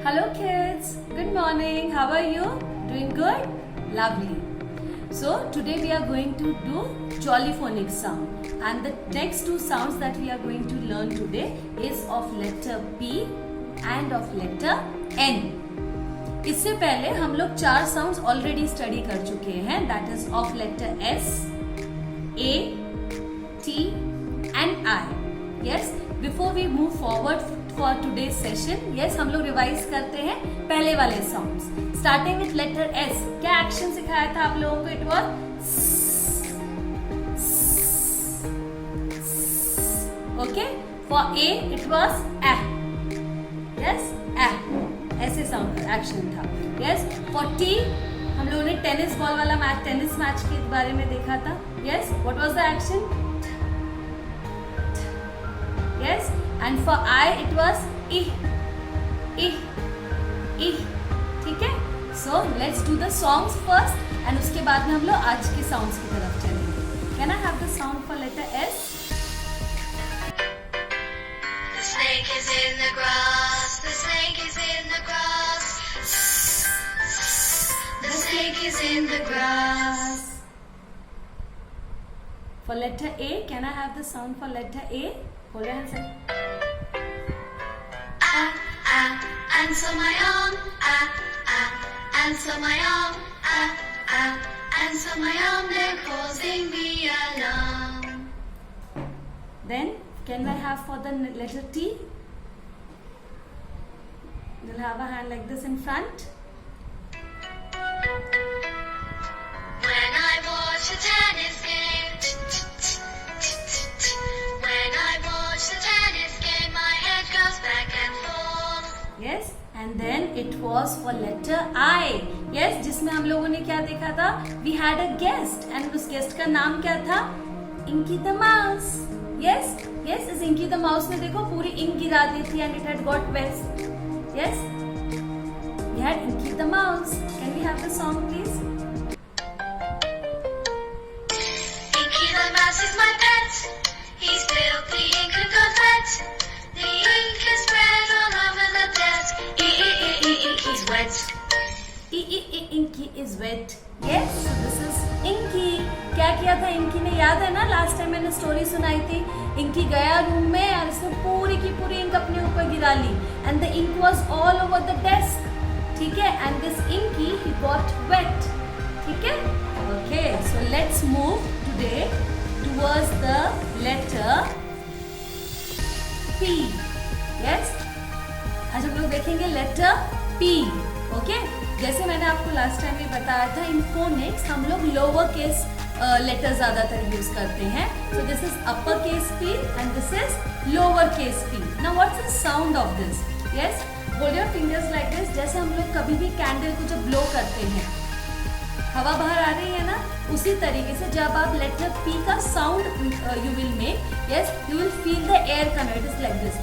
Hello kids, good morning. How are you? Doing good? Lovely. So today we are going to do jolly phonic sound, and the next two sounds that we are going to learn today is of letter P and of letter N. इससे पहले हम लोग चार sounds already study कर चुके हैं, that is of letter S, A, T and I. Yes, before we move forward for today's session, yes, हम लोग रिवाइज करते हैं पहले वाले sounds. Starting with letter S. क्या एक्शन सिखाया था आप लोगों को? It was okay. For A it was A. Yes, A. ऐसे साउंड का एक्शन था. Yes, for T हम लोगों ने टेनिस बॉल वाला मैच, टेनिस मैच के बारे में देखा था. Yes, what was the action? Yes, and for I it was I. ठीक है. So let's do the songs first, and उसके बाद में हम लोग आज के sounds की तरफ चलेंगे. Can I have the sound for letter S? The snake is in the grass. The snake is in the grass. The snake is in the grass. For letter A, can I have the sound for letter A? Hold your hands up. Answer my arm. Answer my arm. Answer my arm. They're causing me alarm. Then, can I have for the letter T? You'll have a hand like this in front. When I watch the tennis game, when I watch the tennis game, my head goes back and forth. Yes, and then it was for letter I. Yes, जिसमें हम लोगों ने क्या देखा था? We had a guest, and उस guest का नाम क्या था? Inky the mouse. Yes, इस Inky the mouse ने देखो पूरी ink गिरा दी थी, and it had got wet. Yes, we had Inky the mouse. Can we have the song, please? Inky the mouse is my pet. He's filthy ink and got wet. The ink is spread all over the desk. Inky's wet. Inky is wet. Yes, so this is Inky. क्या किया था Inky ने? याद है ना, last time मैंने story सुनाई थी. Inky गया रूम में और इसने पूरी की पूरी इंक अपने ऊपर गिरा ली, and the ink was all over the desk. ठीक है, and this Inky he got wet. ठीक है. Okay, so let's move today towards the letter P. Yes, आज हम लोग देखेंगे लेटर P. ओके, जैसे मैंने आपको लास्ट टाइम भी बताया था, इन फोनिक्स हम लोग लोअर केस लेटर ज्यादातर यूज करते हैं. So this is upper case P and this is lower case P. Now what's the sound of this? Yes, hold your fingers like this. जैसे हम लोग कभी भी कैंडल को जब ब्लो करते हैं, हवा बाहर आ रही है ना, उसी तरीके से जब आप लेटर P का sound you will make, yes, you will feel the air come. It is like this.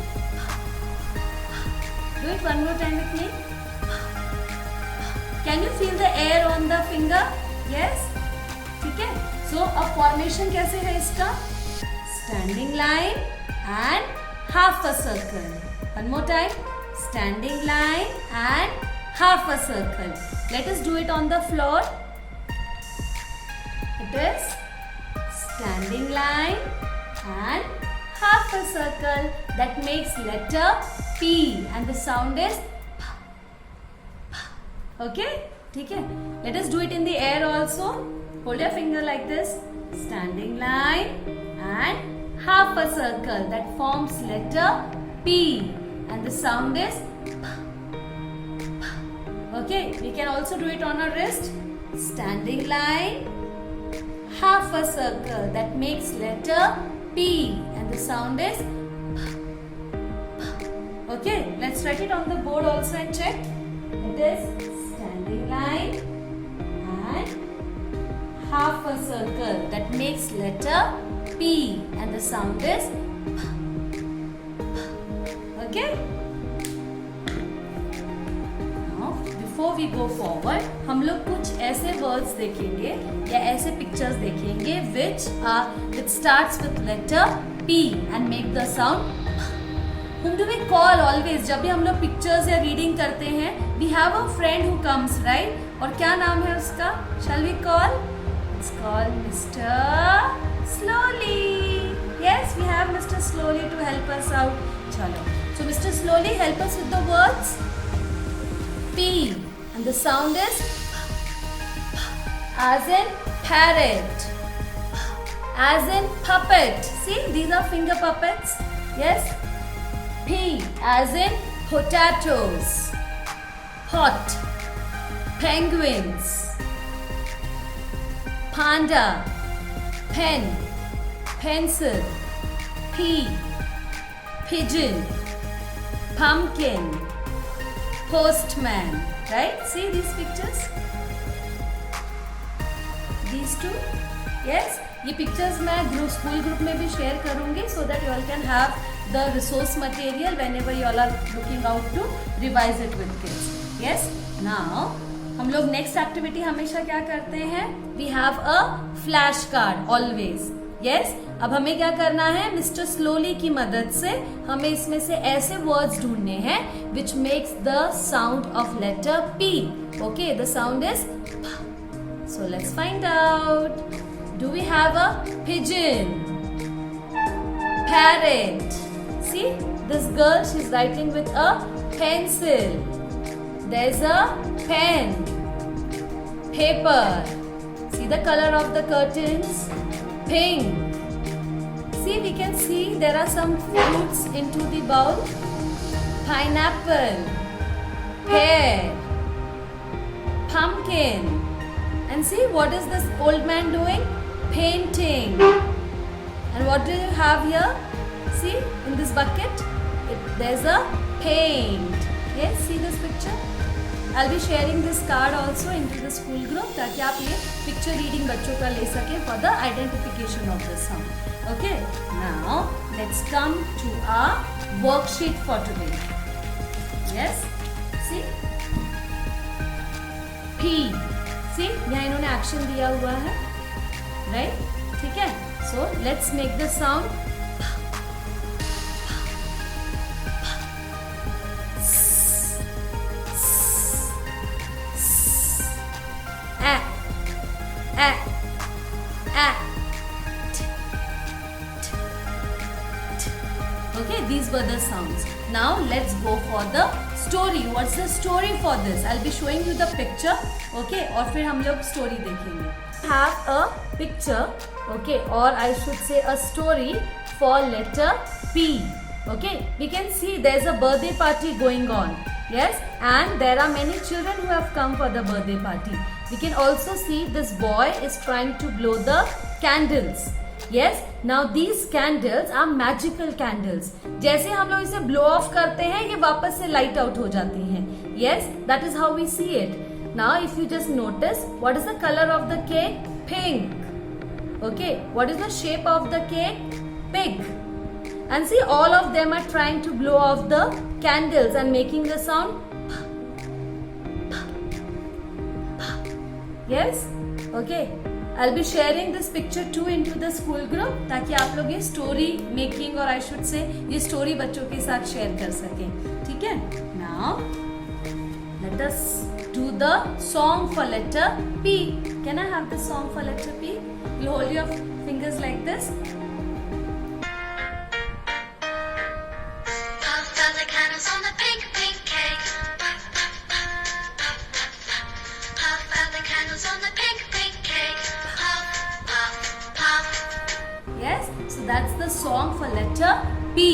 Do it one more time with me. Can you feel the air on the finger? Yes. ठीक है. So a formation कैसे है इसका? Standing line and half a circle. One more time. Standing line and half a circle. Let us do it on the floor. It is standing line and half a circle. That makes letter P, and the sound is okay. ठीक है. Let us do it in the air also. Hold your finger like this. Standing line and half a circle. That forms letter P, and the sound is okay. We can also do it on our wrist. Standing line, half a circle. That makes letter P, and the sound is okay. Let's write it on the board also and check. It is standing line and half a circle. That makes letter P, and the sound is okay. Now before we go forward, हम लोग कुछ ऐसे words देखेंगे या ऐसे pictures देखेंगे which starts with letter P and make the sound whom do we call always? जब भी हम लोग पिक्चर्स या रीडिंग करते हैं, we have a friend who comes, right? और क्या नाम है उसका? Shall we call? It's called Mr. Slowly. Yes, we have Mr. Slowly to help us out. चलो. So Mr. Slowly, help us with the words. P, and the sound is as in parrot, as in puppet. See, these are finger puppets. Yes. P, as in potatoes, hot, penguins, panda, pen, pencil, pea, pigeon, pumpkin, postman. Right? See these pictures? These two? Yes? ये pictures मैं school group में भी share करूंगी so that you all can have the resource material whenever you all are looking out to revise it with kids. Yes? Now हम लोग next activity हमेशा क्या करते हैं? We have a flash card always. Yes? अब हमें क्या करना है? मिस्टर स्लोली की मदद से हमें इसमें से ऐसे वर्ड्स ढूंढने हैं which makes the sound of letter P. Okay, the sound is P. So let's find out. Do we have a pigeon? Parrot. See, this girl, she's writing with a pencil. There's a pen. Paper. See the color of the curtains? Pink. See, we can see there are some fruits into the bowl. Pineapple. Pear. Pumpkin. And see, what is this old man doing? Painting. And what do you have here? See, in this bucket, there's a paint. Yes, see this picture? I'll be sharing this card also into the school group ताकि आप ये picture reading बच्चों का ले सकें for the identification of the sound. Okay, now let's come to our worksheet for today. Yes, see? P. See, यहाँ इन्होंने action दिया हुआ है, right? ठीक है? So let's make the sound. Okay, these were the sounds. Now let's go for the story. What's the story for this? I'll be showing you the picture. Okay, और फिर हम लोग story देखेंगे. Have a picture. Okay, or I should say a story for letter P. Okay, we can see there's a birthday party going on. Yes, and there are many children who have come for the birthday party. We can also see this boy is trying to blow the candles. Yes, now these candles are magical candles. जैसे हम लोग इसे blow off करते हैं, ये वापस से light out हो जाती हैं. Yes, that is how we see it. Now, if you just notice, what is the color of the cake? Pink. Okay, what is the shape of the cake? Pig. And see, all of them are trying to blow off the candles and making the sound. Yes? Okay. I'll be sharing this picture too into the school group ताकि आप लोग ये story making और I should say ये story बच्चों के साथ share कर सकें. ठीक है? Now, let us do the song for letter P. Can I have the song for letter P? You hold your fingers like this. Puff out the candles on the pink, pink cake. Puff, puff, puff, puff, puff, puff. Puff out the candles on the pink, pink cake. Puff, puff, puff. Yes, so that's the song for letter P.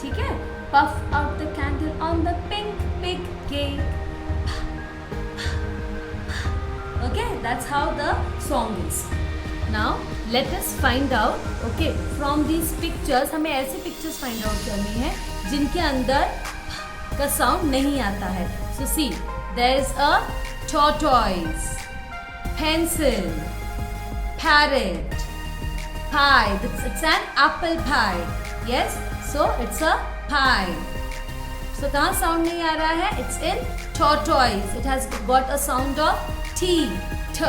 ठीक है? Puff out the candle on the pink, pink cake. Okay, that's how the song is. Now let us find out. Okay, from these pictures हमें ऐसे pictures find out करनी है जिनके अंदर का sound नहीं आता है. So see, there is a tortoise, pencil, parrot, pie. It's an apple pie. Yes, so it's a pie. So कहाँ sound नहीं आ रहा है? It's in tortoise. It has got a sound of T. T.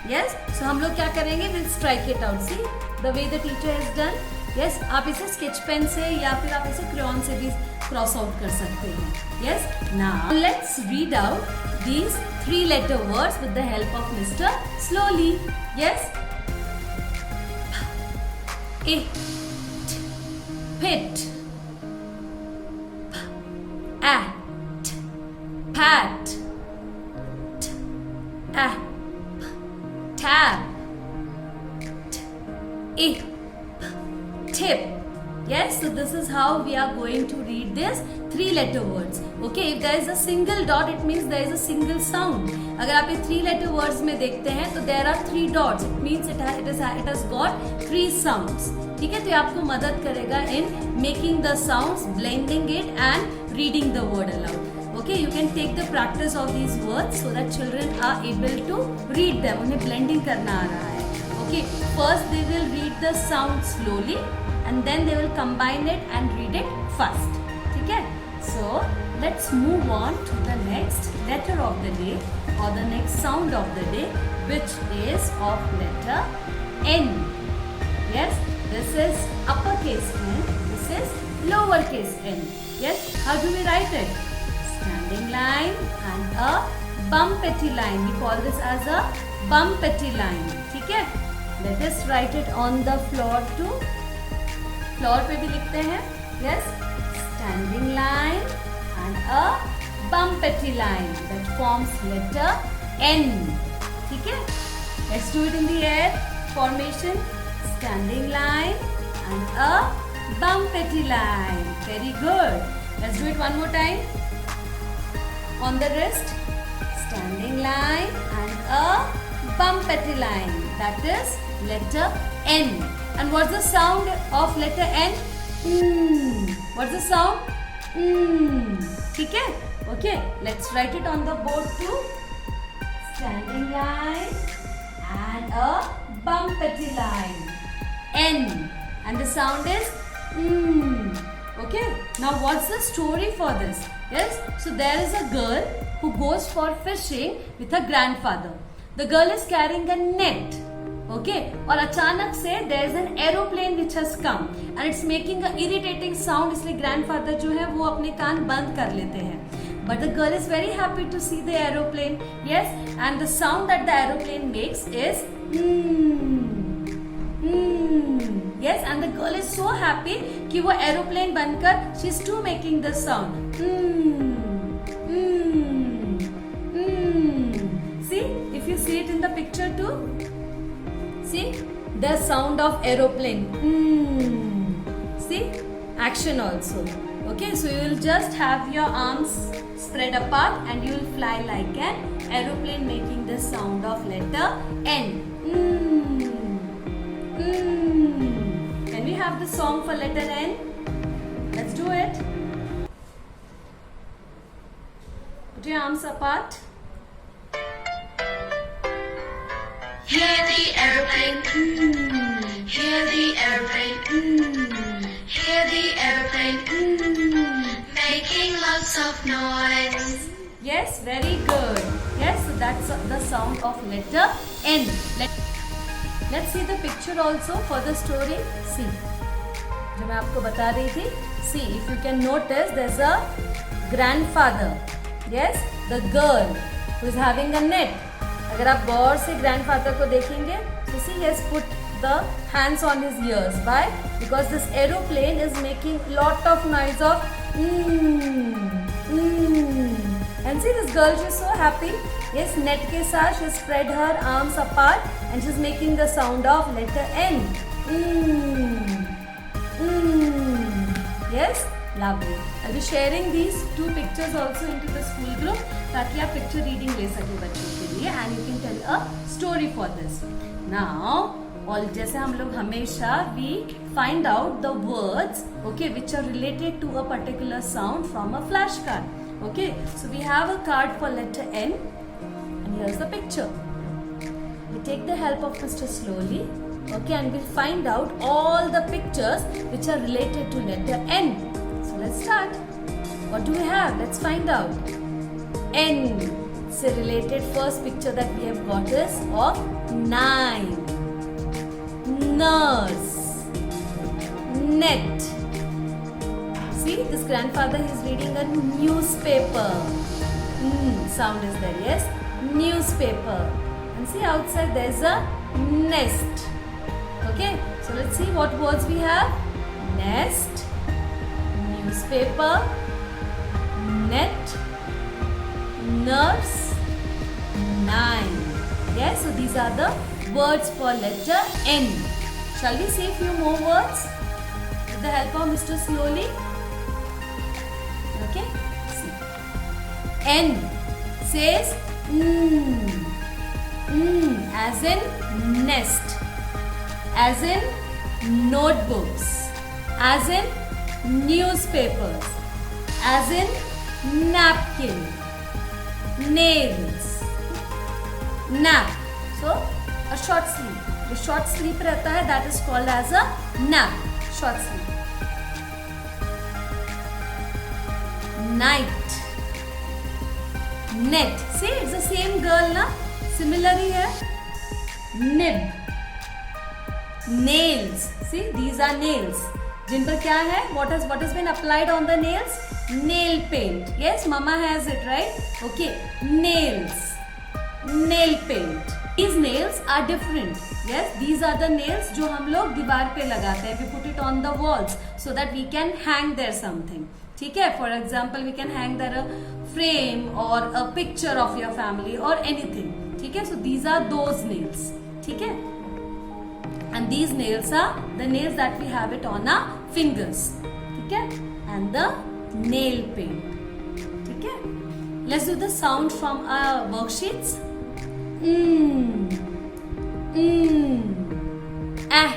Yes. So हम लोग क्या करेंगे? We'll strike it out. See the way the teacher has done. Yes आप इसे स्केच पेन से या फिर आप इसे क्रेयॉन से भी क्रॉस आउट कर सकते हैं. Yes now let's read out these 3-letter words with the help of Mr. Slowly. Yes? It, pit, at, pat, app, tap, if, tip. Yes, so this is how we are going to read this 3-letter words. Okay, if there is a single dot, it means there is a single sound. अगर आप ये 3-letter words में देखते हैं तो there are 3 dots. It means it has got 3 sounds. ठीक है, तो ये आपको मदद करेगा in making the sounds, blending it and reading the word aloud. Okay, you can take the practice of these words so that children are able to read them. उन्हें blending करना आ रहा है. Okay, first they will read the sound slowly and then they will combine it and read it fast. ठीक है? So let's move on to the next letter of the day or the next sound of the day, which is of letter N. Yes, this is uppercase N. This is lowercase n. Yes, how do we write it? Standing line and a bumpety line. We call this as a bumpety line. ठीक है? Let us write it on the floor too. Floor पे भी लिखते हैं. Yes, standing line and a bumpety line that forms letter N. ठीक है? Let's do it in the air formation. Standing line and a bumpety line. Very good. Let's do it one more time. On the wrist, standing line and a bumpety line. That is letter N. And what's the sound of letter N? What's the sound? ठीक है? Okay, let's write it on the board too. Standing line and a bumpety line. N. And the sound is Okay, now what's the story for this? Yes, so there is a girl who goes for fishing with her grandfather. The girl is carrying a net. Okay, और अचानक से there is an aeroplane which has come and it's making a irritating sound. इसलिए grandfather जो है वो अपने कान बंद कर लेते हैं. But the girl is very happy to see the aeroplane. Yes, and the sound that the aeroplane makes is Yes, and the girl is so happy कि वो aeroplane बनकर she's too making the sound. See, if you see it in the picture too. See the sound of aeroplane. See action also. Okay, so you will just have your arms spread apart and you will fly like an aeroplane making the sound of letter N. Can we have the song for letter N? Let's do it. Put your arms apart. Hear the aeroplane, hear the aeroplane, hear the aeroplane, making lots of noise. Yes, very good. Yes, so that's the sound of letter N. Let's see the picture also for the story. See, जो मैं आपको बता रही थी. See, if you can notice, there's a grandfather. Yes, the girl who is having a net. अगर आप गौर से grandfather को देखेंगे, so see, he has put the hands on his ears. Why? Because this aeroplane is making lot of noise of And see this girl, she's so happy. Yes, net के साथ she spread her arms apart and she's making the sound of letter N. Yes, lovely. I'll be sharing these two pictures also into the school group ताकि आप picture reading ले सके बच्चों के लिए and you can tell a story for this. Now, और जैसे हम लोग हमेशा we find out the words, okay, which are related to a particular sound from a flashcard. Okay, so we have a card for letter N and here's the picture. We take the help of Mr. Slowly, okay, and we'll find out all the pictures which are related to letter N. So let's start. What do we have? Let's find out. N. So related first picture that we have got is of 9. Nurse. net. See, this grandfather is reading a newspaper. Sound is there, yes? Newspaper. And see, outside there is a nest. Okay, so let's see what words we have. Nest, newspaper, net, nurse, 9. Yes, so these are the words for letter N. Shall we see a few more words with the help of Mr. Slowly? Okay, see. N says as in nest, as in notebooks, as in newspapers, as in napkin, nails, nap. So a short sleep. जो short sleep रहता है that is called as a nap. Short sleep. Night. Net. See, it's the same girl ना? Similar ही है. Nib. Nails. See, these are nails. जिन पर क्या है? What has been applied on the nails? Nail paint. Yes, Mama has it, right? Okay. Nails. Nail paint. These nails are different. Yes, these are the nails जो हम लोग दीवार पे लगाते हैं. We put it on the walls so that we can hang there something. ठीक है? For example, we can hang there a frame or a picture of your family or anything. ठीक है? So these are those nails. ठीक है? And these nails are the nails that we have it on our fingers. ठीक है? And the nail paint. ठीक है? Let's do the sound from our worksheets. Ah,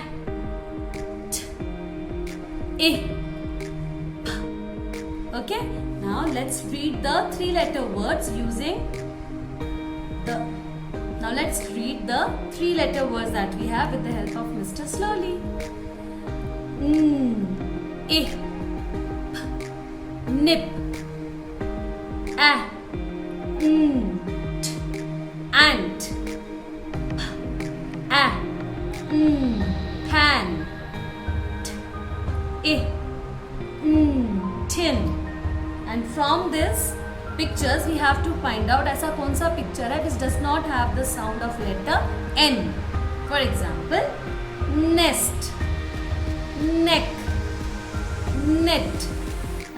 t, I, p. Okay, now let's read the 3-letter words using the. Now let's read the 3-letter words that we have with the help of Mr. Slowly. I, p, nip, ah, t, ant, pan, tin. And from this pictures we have to find out ऐसा कौन सा picture है which does not have the sound of letter N. For example, nest, neck, net,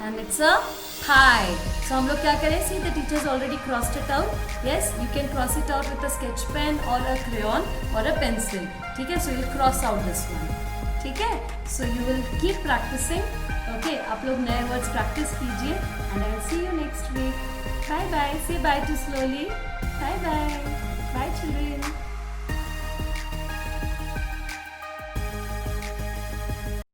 and it's a thigh. So हम लोग क्या करें? See, the teachers already crossed it out. Yes, you can cross it out with a sketch pen or a crayon or a pencil. ठीक है? So you'll cross out this one. ठीक है? So you will keep practicing. Okay, आप लोग नए words practice कीजिए and I will see you next week. Bye bye. Say bye to Slowly. Bye bye. Bye children.